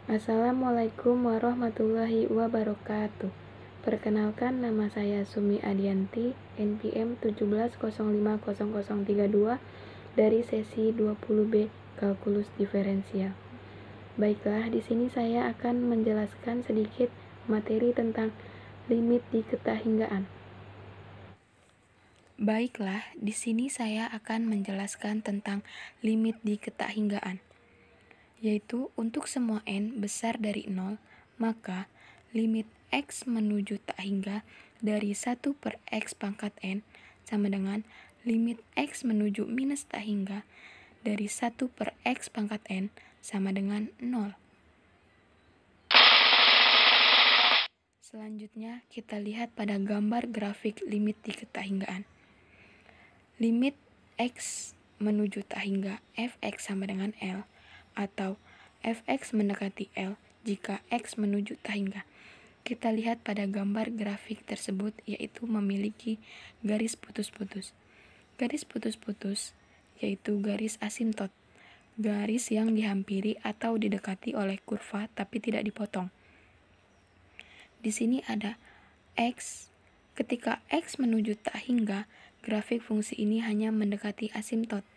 Assalamualaikum warahmatullahi wabarakatuh. Perkenalkan, nama saya Sumi Adianti, NPM 17050032 dari sesi 20B Kalkulus Diferensial. Baiklah, di sini saya akan menjelaskan sedikit materi tentang limit diketahinggaan. Baiklah, di sini saya akan menjelaskan tentang limit diketahinggaan, yaitu untuk semua n besar dari 0, maka limit x menuju tak hingga dari 1 per x pangkat n sama dengan limit x menuju minus tak hingga dari 1 per x pangkat n sama dengan 0. Selanjutnya, kita lihat pada gambar grafik limit diketahinggaan. Limit x menuju tak hingga fx sama dengan L, atau fx mendekati L jika x menuju tak hingga. Kita lihat pada gambar grafik tersebut, yaitu memiliki garis putus-putus. Garis putus-putus yaitu garis asimtot, garis yang dihampiri atau didekati oleh kurva tapi tidak dipotong. Di sini ada x. Ketika x menuju tak hingga, grafik fungsi ini hanya mendekati asimtot.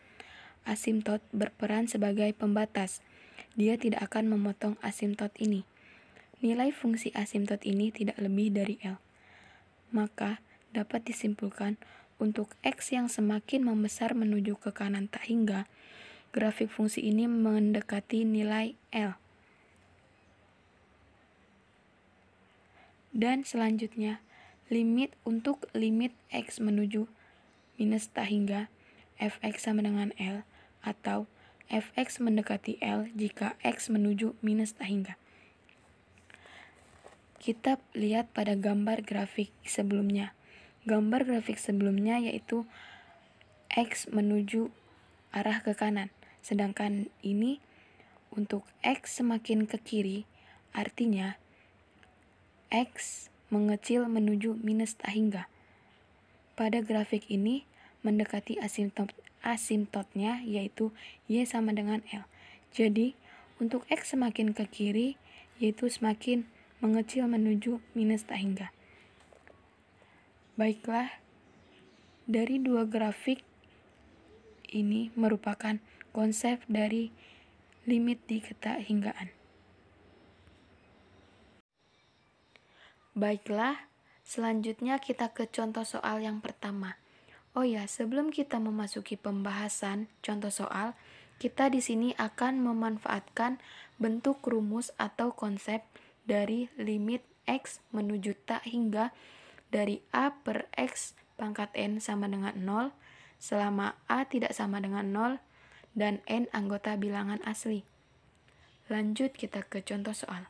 Asimtot berperan sebagai pembatas. Dia tidak akan memotong asimtot ini. Nilai fungsi asimtot ini tidak lebih dari L. Maka dapat disimpulkan untuk x yang semakin membesar menuju ke kanan tak hingga, grafik fungsi ini mendekati nilai L. Dan selanjutnya, untuk limit x menuju minus tak hingga, fx sama dengan L, atau fx mendekati L jika x menuju minus tak hingga. Kita lihat pada gambar grafik sebelumnya. Gambar grafik sebelumnya yaitu x menuju arah ke kanan, sedangkan ini untuk x semakin ke kiri, artinya x mengecil menuju minus tak hingga. Pada grafik ini mendekati asimtotnya yaitu y sama dengan L. Jadi untuk x semakin ke kiri yaitu semakin mengecil menuju minus tak hingga. Baiklah, dari dua grafik ini merupakan konsep dari limit diketahinggaan. Baiklah, selanjutnya kita ke contoh soal yang pertama. Oh ya, sebelum kita memasuki pembahasan contoh soal, kita di sini akan memanfaatkan bentuk rumus atau konsep dari limit x menuju tak hingga dari a per x pangkat n sama dengan 0 selama a tidak sama dengan 0 dan n anggota bilangan asli. Lanjut kita ke contoh soal.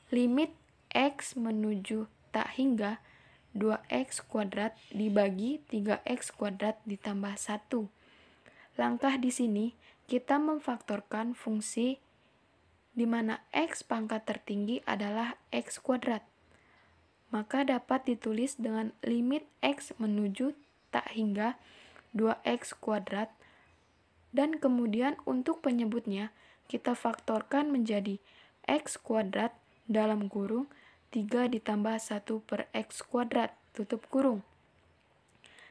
Limit x menuju tak hingga 2x kuadrat dibagi 3x kuadrat ditambah 1. Langkah di sini kita memfaktorkan fungsi di mana x pangkat tertinggi adalah x kuadrat. Maka dapat ditulis dengan limit x menuju tak hingga 2x kuadrat, dan kemudian untuk penyebutnya kita faktorkan menjadi x kuadrat dalam kurung 3 ditambah 1 per x kuadrat, tutup kurung.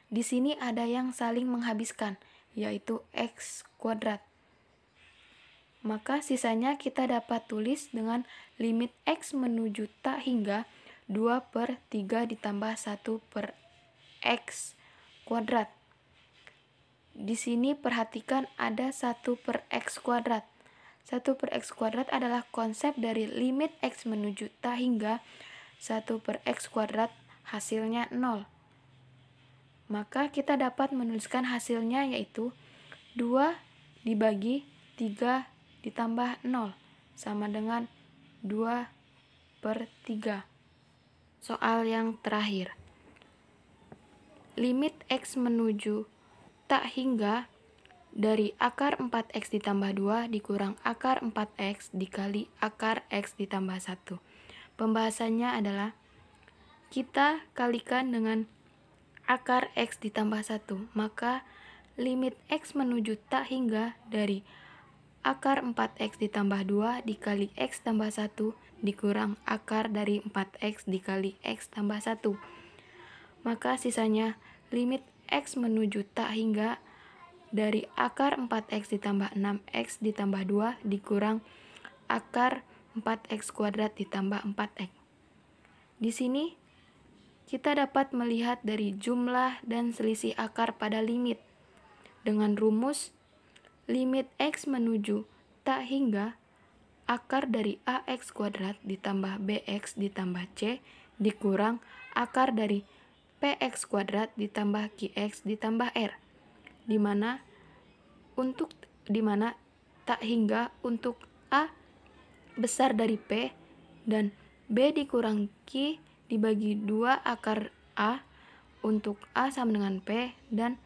Di sini ada yang saling menghabiskan, yaitu x kuadrat. Maka sisanya kita dapat tulis dengan limit x menuju tak hingga 2 per 3 ditambah 1 per x kuadrat. Di sini perhatikan ada 1 per x kuadrat. 1 per x kuadrat adalah konsep dari limit x menuju tak hingga 1 per x kuadrat hasilnya 0. Maka kita dapat menuliskan hasilnya yaitu 2 dibagi 3 ditambah 0 sama dengan 2 per 3. Soal yang terakhir. Limit x menuju tak hingga dari akar 4x ditambah 2 dikurang akar 4x dikali akar x ditambah 1. Pembahasannya adalah kita kalikan dengan akar x ditambah 1. Maka limit x menuju tak hingga dari akar 4x ditambah 2 dikali x tambah 1 dikurang akar dari 4x dikali x tambah 1. Maka sisanya limit x menuju tak hingga dari akar 4x ditambah 6x ditambah 2 dikurang akar 4x kuadrat ditambah 4x. Di sini kita dapat melihat dari jumlah dan selisih akar pada limit. Dengan rumus limit x menuju tak hingga akar dari ax kuadrat ditambah bx ditambah c dikurang akar dari px kuadrat ditambah qx ditambah r, di mana tak hingga untuk a besar dari p dan b dikurang q dibagi 2 akar a untuk a sama dengan p dan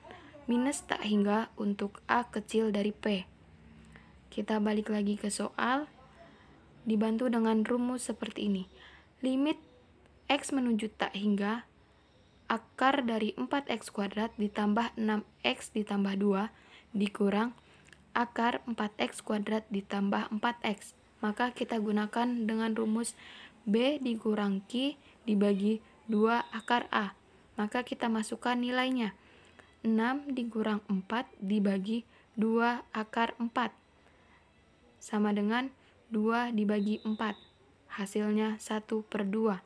minus tak hingga untuk a kecil dari p. Kita balik lagi ke soal, dibantu dengan rumus seperti ini. Limit x menuju tak hingga akar dari 4x kuadrat ditambah 6x ditambah 2 dikurang akar 4x kuadrat ditambah 4x. Maka kita gunakan dengan rumus b dikurang q dibagi 2 akar a. Maka kita masukkan nilainya. 6 dikurang 4 dibagi 2 akar 4 sama dengan 2 dibagi 4. Hasilnya 1/2.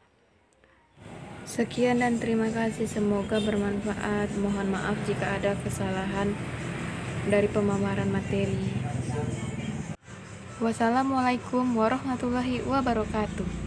Sekian dan terima kasih, semoga bermanfaat. Mohon maaf jika ada kesalahan dari pemaparan materi. Wassalamualaikum warahmatullahi wabarakatuh.